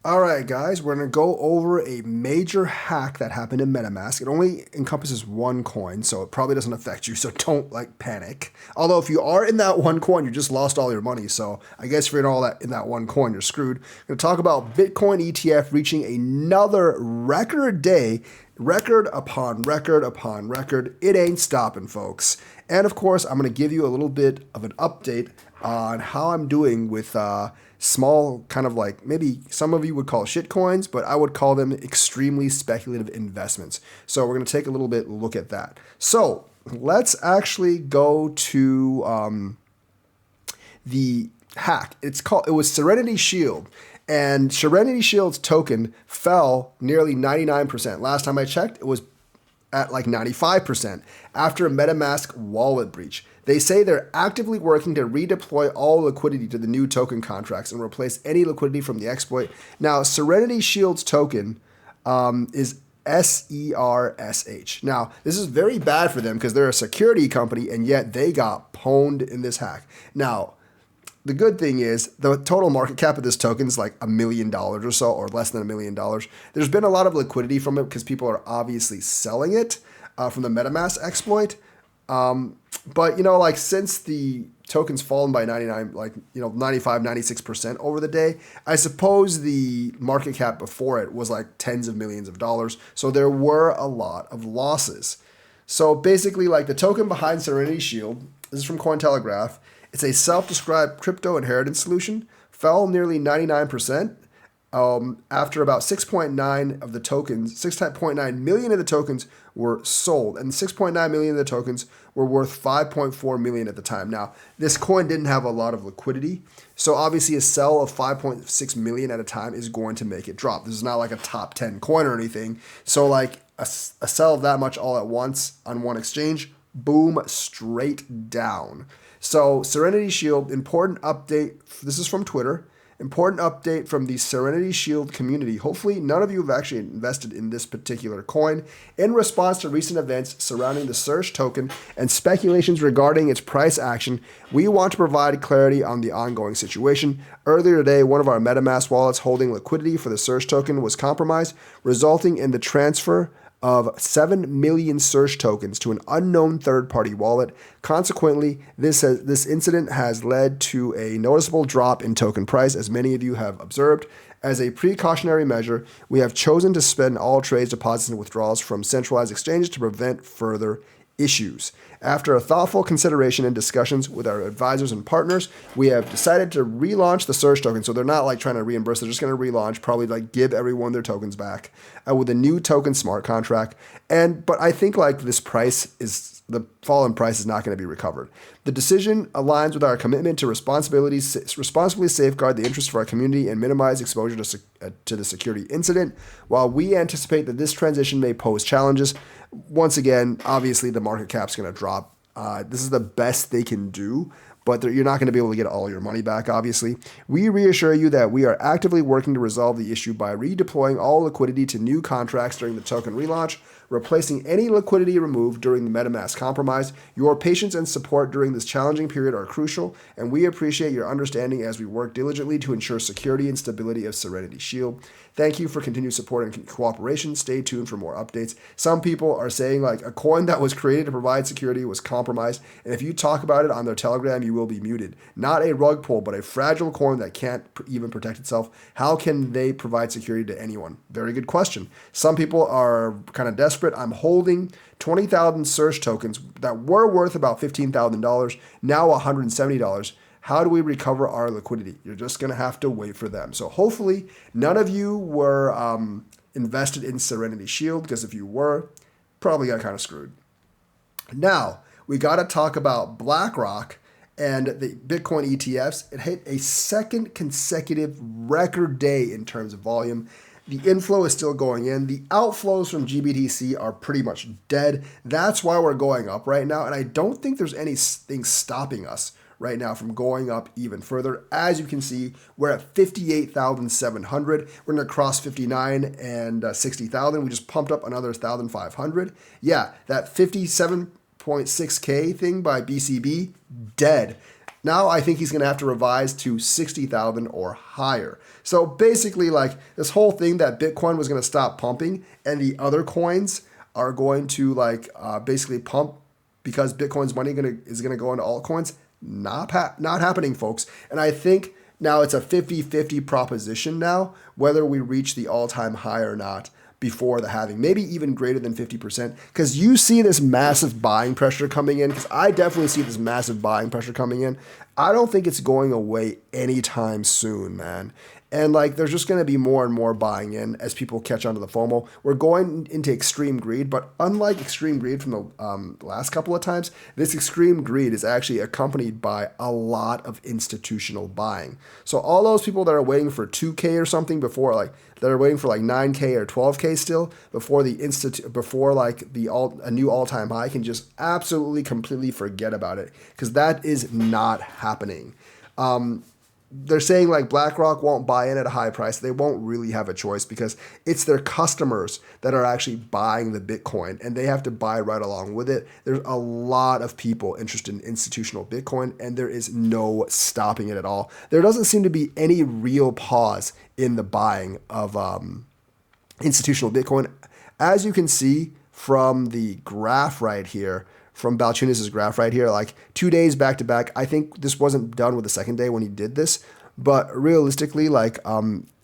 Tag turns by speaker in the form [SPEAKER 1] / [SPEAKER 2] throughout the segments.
[SPEAKER 1] All right, guys, we're going to go over a major hack that happened in MetaMask. It only encompasses one coin, so it probably doesn't affect you, so don't panic. Although if you are in that one coin, you just lost all your money. So I guess if you're in all that in that one coin, you're screwed. We're going to talk about Bitcoin ETF reaching another record day, record upon record upon record. It ain't stopping, folks. And of course, I'm going to give you a little bit of an update on how I'm doing with small, kind of like maybe some of you would call shit coins, but I would call them extremely speculative investments. So we're going to take a little bit look at that. So let's actually go to the hack. It was Serenity Shield. And Serenity Shield's token fell nearly 99%. Last time I checked, it was at like 95% after a MetaMask wallet breach. They say they're actively working to redeploy all liquidity to the new token contracts and replace any liquidity from the exploit. Now, Serenity Shield's token is SERSH. Now, this is very bad for them because they're a security company and yet they got pwned in this hack. Now, the good thing is the total market cap of this token is like $1 million or so, or less than $1 million. There's been a lot of liquidity from it because people are obviously selling it from the MetaMask exploit. But since the token's fallen by 95, 96% over the day, I suppose the market cap before it was like tens of millions of dollars. So there were a lot of losses. So basically, like the token behind Serenity Shield, this is from Cointelegraph. It's a self-described crypto inheritance solution, fell nearly 99% after about 6.9 million of the tokens were sold, and 6.9 million of the tokens were worth 5.4 million at the time. Now, this coin didn't have a lot of liquidity, so obviously a sell of 5.6 million at a time is going to make it drop. This is not like a top 10 coin or anything. So like a sell of that much all at once on one exchange, boom, straight down. So Serenity Shield, important update. This is from Twitter. Important update from the Serenity Shield community. Hopefully none of you have actually invested in this particular coin. In response to recent events surrounding the Surge token and speculations regarding its price action, we want to provide clarity on the ongoing situation. Earlier today, one of our MetaMask wallets holding liquidity for the Surge token was compromised, resulting in the transfer of 7 million Surge tokens to an unknown third-party wallet. Consequently, this incident has led to a noticeable drop in token price, as many of you have observed. As a precautionary measure, we have chosen to suspend all trades, deposits, and withdrawals from centralized exchanges to prevent further issues. After a thoughtful consideration and discussions with our advisors and partners, we have decided to relaunch the Surge token. So they're not like trying to reimburse, they're just going to relaunch, probably like give everyone their tokens back with a new token smart contract. But I think like this price is, the fallen price is not going to be recovered. The decision aligns with our commitment to responsibly safeguard the interests of our community and minimize exposure to the security incident. While we anticipate that this transition may pose challenges, once again, obviously the market cap's going to drop. This is the best they can do, but you're not going to be able to get all your money back, obviously. We reassure you that we are actively working to resolve the issue by redeploying all liquidity to new contracts during the token relaunch, replacing any liquidity removed during the MetaMask compromise. Your patience and support during this challenging period are crucial, and we appreciate your understanding as we work diligently to ensure security and stability of Serenity Shield. Thank you for continued support and cooperation. Stay tuned for more updates. Some people are saying like a coin that was created to provide security was compromised, and if you talk about it on their Telegram, you will be muted. Not a rug pull, but a fragile coin that can't even protect itself. How can they provide security to anyone? Very good question. Some people are kind of desperate. I'm holding 20,000 Surge tokens that were worth about $15,000, now $170. How do we recover our liquidity? You're just going to have to wait for them. So hopefully none of you were invested in Serenity Shield, because if you were, probably got kind of screwed. Now, we got to talk about BlackRock and the Bitcoin ETFs. It hit a second consecutive record day in terms of volume. The inflow is still going in. The outflows from GBTC are pretty much dead. That's why we're going up right now. And I don't think there's anything stopping us right now from going up even further. As you can see, we're at 58,700. We're going to cross 59 and 60,000. We just pumped up another 1,500. Yeah, that 57.6K thing by BCB, dead. Now I think he's going to have to revise to 60,000 or higher. So basically, like this whole thing that Bitcoin was going to stop pumping and the other coins are going to like basically pump because Bitcoin's money is going to go into altcoins, not happening, folks. And I think now it's a 50-50 proposition now, whether we reach the all-time high or not before the halving, maybe even greater than 50%, because you see this massive buying pressure coming in, because I definitely see this massive buying pressure coming in. I don't think it's going away anytime soon, man. And like, there's just going to be more and more buying in as people catch on to the FOMO. We're going into extreme greed, but unlike extreme greed from the last couple of times, this extreme greed is actually accompanied by a lot of institutional buying. So all those people that are waiting for 2K or something before, like, that are waiting for like 9K or 12K still before a new all-time high can just absolutely completely forget about it, because that is not happening. They're saying like BlackRock won't buy in at a high price. They won't really have a choice because it's their customers that are actually buying the Bitcoin, and they have to buy right along with it. There's a lot of people interested in institutional Bitcoin, and there is no stopping it at all. There doesn't seem to be any real pause in the buying of institutional Bitcoin. As you can see from the graph right here, from Balchunas' graph right here, like 2 days back to back. I think this wasn't done with the second day when he did this, but realistically, like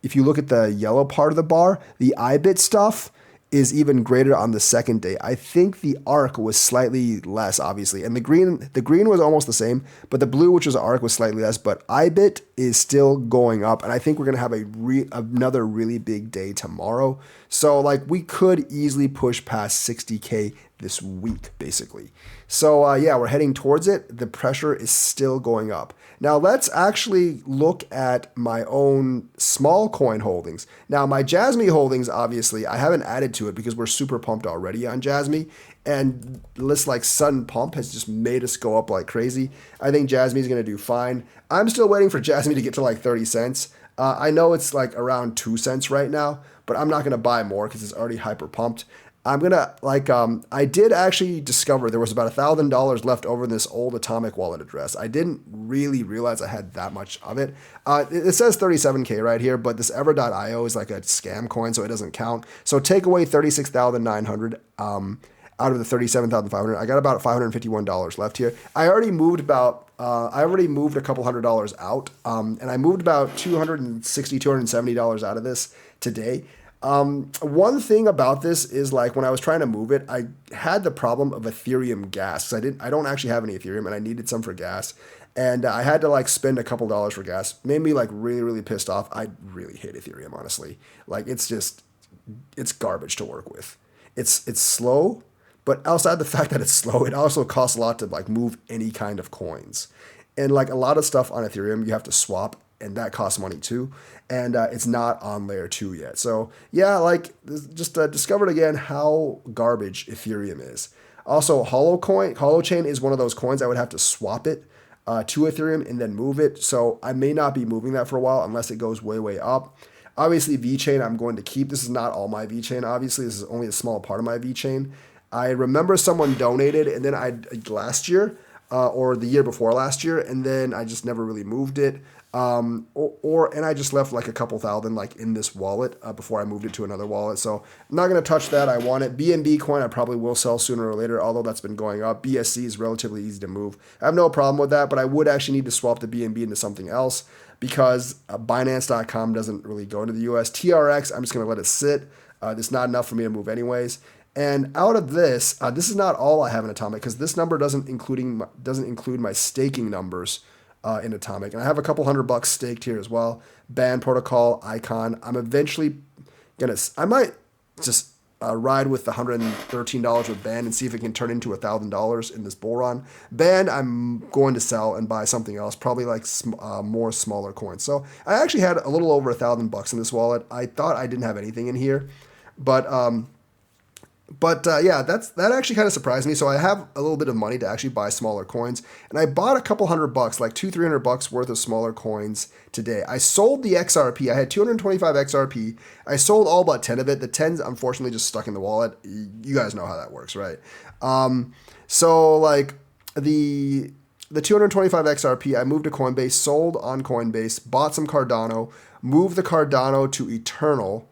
[SPEAKER 1] if you look at the yellow part of the bar, the IBIT stuff is even greater on the second day. I think the ARC was slightly less, obviously, and the green was almost the same, but the blue, which was ARC, was slightly less. But IBIT is still going up, and I think we're gonna have another really big day tomorrow. So like we could easily push past 60K this week, basically. So yeah, we're heading towards it. The pressure is still going up. Now let's actually look at my own small coin holdings. Now my Jasmy holdings, obviously, I haven't added to it because we're super pumped already on Jasmy, and this like sudden pump has just made us go up like crazy. I think Jasmy is going to do fine. I'm still waiting for Jasmy to get to like 30 cents. I know it's like around 2 cents right now, but I'm not going to buy more because it's already hyper pumped. I'm going to I did actually discover there was about $1,000 left over in this old Atomic wallet address. I didn't really realize I had that much of it. It says 37K right here, but this ever.io is like a scam coin, so it doesn't count. So take away 36,900 out of the 37,500. I got about $551 left here. I already moved a couple $100 out, and I moved about $260, $270 out of this today. One thing about this is like when I was trying to move it, I had the problem of Ethereum gas. I don't actually have any Ethereum, and I needed some for gas. And I had to like spend a couple dollars for gas. Made me like really, really pissed off. I really hate Ethereum, honestly. Like it's garbage to work with. It's slow, but outside the fact that it's slow, it also costs a lot to like move any kind of coins. And like a lot of stuff on Ethereum, you have to swap, and that costs money too. And it's not on layer 2 yet. So yeah, like just discovered again how garbage Ethereum is. Also, Holochain is one of those coins I would have to swap it to Ethereum and then move it. So I may not be moving that for a while unless it goes way, way up. Obviously, VeChain I'm going to keep. This is not all my VeChain, obviously. This is only a small part of my VeChain. I remember someone donated, and then last year, or the year before last year, and then I just never really moved it. And I just left like a couple thousand like in this wallet before I moved it to another wallet. So I'm not going to touch that. I want it. BNB coin I probably will sell sooner or later, although that's been going up. BSC is relatively easy to move. I have no problem with that, but I would actually need to swap the BNB into something else because Binance.com doesn't really go into the US. TRX, I'm just going to let it sit. It's not enough for me to move anyways. And out of this, this is not all I have in Atomic because this number doesn't include my staking numbers in Atomic. And I have a couple $100 staked here as well. Band Protocol, Icon. I'm eventually I might just ride with the $113 with Band and see if it can turn into $1,000 in this bull run. Band, I'm going to sell and buy something else, probably like more smaller coins. So I actually had a little over $1,000 in this wallet. I thought I didn't have anything in here, but yeah, that actually kind of surprised me. So I have a little bit of money to actually buy smaller coins, and I bought a couple $100, like $200-300 worth of smaller coins today. I sold the XRP. I had 225 XRP. I sold all but 10 of it. The 10's unfortunately just stuck in the wallet. You guys know how that works, right? So like the 225 XRP, I moved to Coinbase, sold on Coinbase, bought some Cardano, moved the Cardano to Eternal,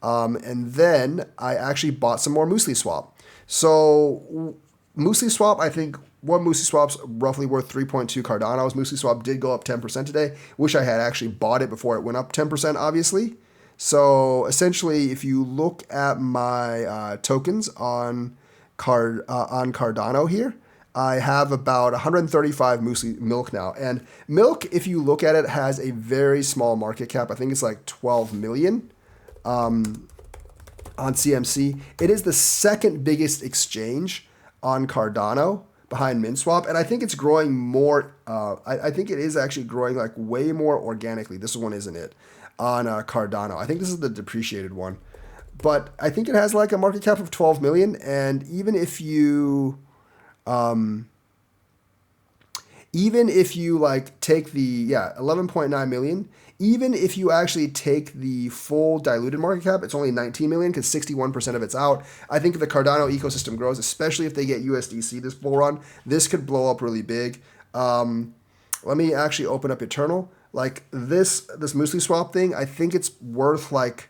[SPEAKER 1] and then I actually bought some more Muesli Swap. So Muesli Swap, I think one Muesli Swap's roughly worth 3.2 Cardanos. Muesli Swap did go up 10% today. Wish I had actually bought it before it went up 10%, obviously. So essentially, if you look at my tokens on Cardano here, I have about 135 Muesli Milk now. And Milk, if you look at it, has a very small market cap. I think it's like 12 million on CMC. It is the second biggest exchange on Cardano behind MinSwap, and I think it's growing more. I think it is actually growing like way more organically. This one isn't it on Cardano. I think this is the depreciated one, but I think it has like a market cap of 12 million. And even if you like take the 11.9 million, even if you actually take the full diluted market cap, it's only 19 million because 61% of it's out. I think if the Cardano ecosystem grows, especially if they get USDC this bull run, this could blow up really big. Let me actually open up Eternal. Like this Muesli Swap thing, I think it's worth like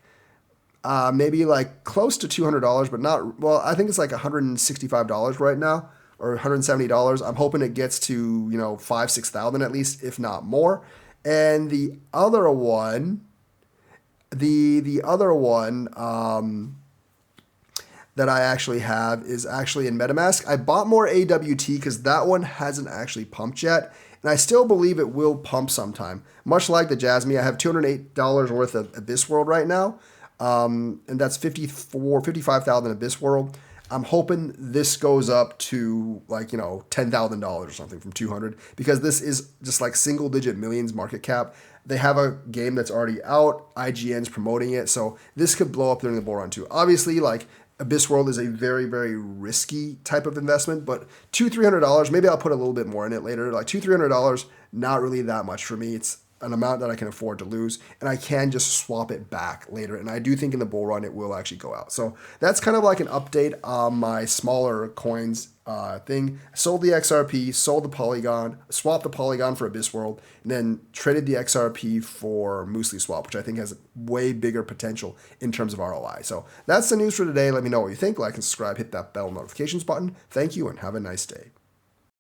[SPEAKER 1] maybe like close to $200, but not, well, I think it's like $165 right now or $170. I'm hoping it gets to, 5,000-6,000 at least, if not more. And the other one that I actually have is actually in MetaMask. I bought more AWT because that one hasn't actually pumped yet. And I still believe it will pump sometime. Much like the Jasmine, I have $208 worth of Abyss World right now. And that's 55,000 Abyss World. I'm hoping this goes up to like, $10,000 or something from 200 because this is just like single digit millions market cap. They have a game that's already out. IGN's promoting it. So this could blow up during the bull run too. Obviously, like Abyss World is a very, very risky type of investment, but $200-$300, maybe I'll put a little bit more in it later. Like $200-$300, not really that much for me. It's an amount that I can afford to lose, and I can just swap it back later. And I do think in the bull run, it will actually go out. So that's kind of like an update on my smaller coins thing. Sold the XRP, sold the Polygon, swapped the Polygon for Abyss World, and then traded the XRP for Muesli Swap, which I think has way bigger potential in terms of ROI. So that's the news for today. Let me know what you think. Like and subscribe, hit that bell notifications button. Thank you, and have a nice day.